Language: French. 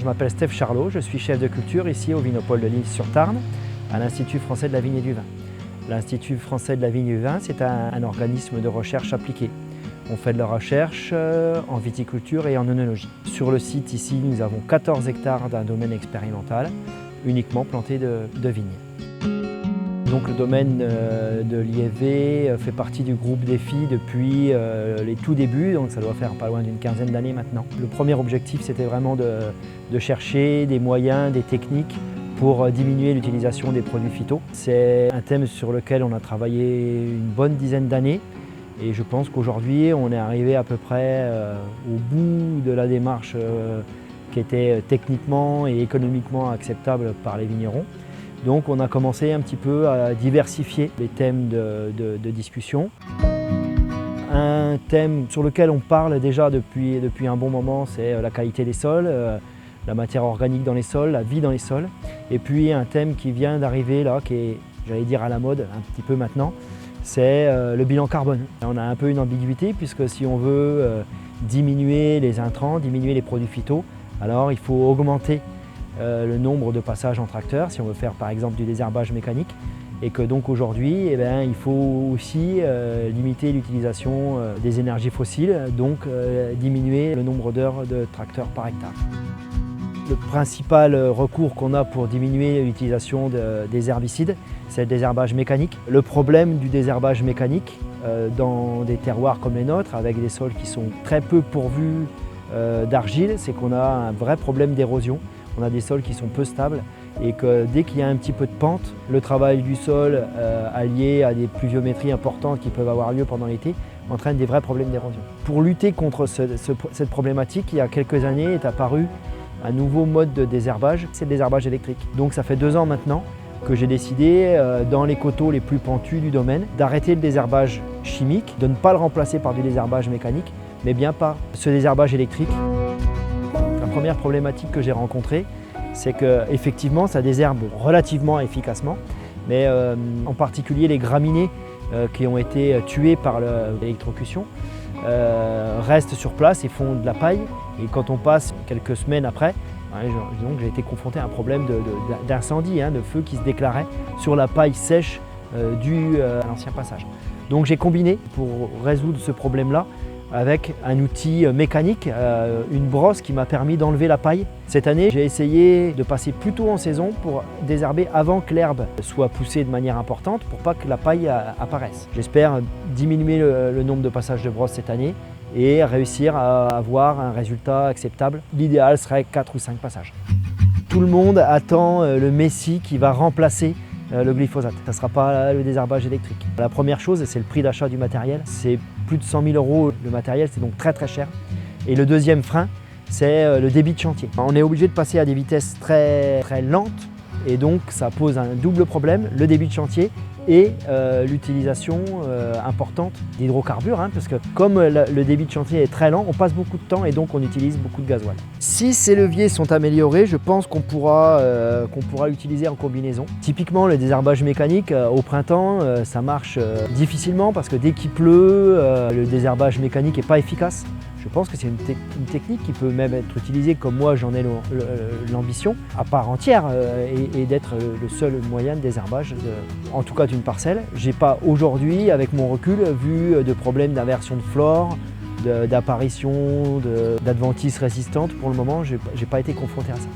Je m'appelle Steph Charlot, je suis chef de culture ici au Vinopole de L'Isle-sur-Tarn, à l'Institut français de la vigne et du vin. L'Institut français de la vigne et du vin, c'est un organisme de recherche appliquée. On fait de la recherche en viticulture et en œnologie. Sur le site ici, nous avons 14 hectares d'un domaine expérimental, uniquement planté de vignes. Donc le domaine de l'IFV fait partie du groupe Défi depuis les tout débuts, donc ça doit faire pas loin d'une quinzaine d'années maintenant. Le premier objectif, c'était vraiment de chercher des moyens, des techniques pour diminuer l'utilisation des produits phyto. C'est un thème sur lequel on a travaillé une bonne dizaine d'années et je pense qu'aujourd'hui, on est arrivé à peu près au bout de la démarche qui était techniquement et économiquement acceptable par les vignerons. Donc on a commencé un petit peu à diversifier les thèmes de discussion. Un thème sur lequel on parle déjà depuis un bon moment, c'est la qualité des sols, la matière organique dans les sols, la vie dans les sols. Et puis un thème qui vient d'arriver là, qui est, j'allais dire, à la mode un petit peu maintenant, c'est le bilan carbone. On a un peu une ambiguïté puisque si on veut diminuer les intrants, diminuer les produits phyto, alors il faut augmenter le nombre de passages en tracteur, si on veut faire par exemple du désherbage mécanique, et que donc aujourd'hui il faut aussi limiter l'utilisation des énergies fossiles, donc diminuer le nombre d'heures de tracteurs par hectare. Le principal recours qu'on a pour diminuer l'utilisation des herbicides, c'est le désherbage mécanique. Le problème du désherbage mécanique dans des terroirs comme les nôtres, avec des sols qui sont très peu pourvus d'argile, c'est qu'on a un vrai problème d'érosion. On a des sols qui sont peu stables et que dès qu'il y a un petit peu de pente, le travail du sol allié à des pluviométries importantes qui peuvent avoir lieu pendant l'été entraîne des vrais problèmes d'érosion. Pour lutter contre cette problématique, il y a quelques années est apparu un nouveau mode de désherbage, c'est le désherbage électrique. Donc ça fait 2 ans maintenant que j'ai décidé, dans les coteaux les plus pentus du domaine, d'arrêter le désherbage chimique, de ne pas le remplacer par du désherbage mécanique, mais bien par ce désherbage électrique. La première problématique que j'ai rencontrée, c'est qu'effectivement ça désherbe relativement efficacement, mais en particulier les graminées qui ont été tuées par l'électrocution restent sur place et font de la paille. Et quand on passe quelques semaines après, j'ai été confronté à un problème d'incendie, de feu qui se déclarait sur la paille sèche due à l'ancien passage. Donc j'ai combiné pour résoudre ce problème-là avec un outil mécanique, une brosse qui m'a permis d'enlever la paille. Cette année, j'ai essayé de passer plus tôt en saison pour désherber avant que l'herbe soit poussée de manière importante pour pas que la paille apparaisse. J'espère diminuer le nombre de passages de brosse cette année et réussir à avoir un résultat acceptable. L'idéal serait 4 ou 5 passages. Tout le monde attend le messie qui va remplacer le glyphosate. Ça ne sera pas le désherbage électrique. La première chose, c'est le prix d'achat du matériel. C'est plus de 100 000 € le matériel, c'est donc très cher. Et le deuxième frein, c'est le débit de chantier. On est obligé de passer à des vitesses très lentes et donc ça pose un double problème, le débit de chantier et l'utilisation importante d'hydrocarbures, parce que comme le débit de chantier est très lent, on passe beaucoup de temps et donc on utilise beaucoup de gasoil. Si ces leviers sont améliorés, je pense qu'on pourra l'utiliser en combinaison. Typiquement le désherbage mécanique au printemps, ça marche difficilement parce que dès qu'il pleut, le désherbage mécanique n'est pas efficace. Je pense que c'est une technique qui peut même être utilisée, comme moi j'en ai l'ambition, à part entière et d'être le seul moyen de désherbage, en tout cas d'une parcelle. Je n'ai pas aujourd'hui, avec mon recul, vu de problèmes d'inversion de flore, d'apparition d'adventices résistantes. Pour le moment, je n'ai pas été confronté à ça.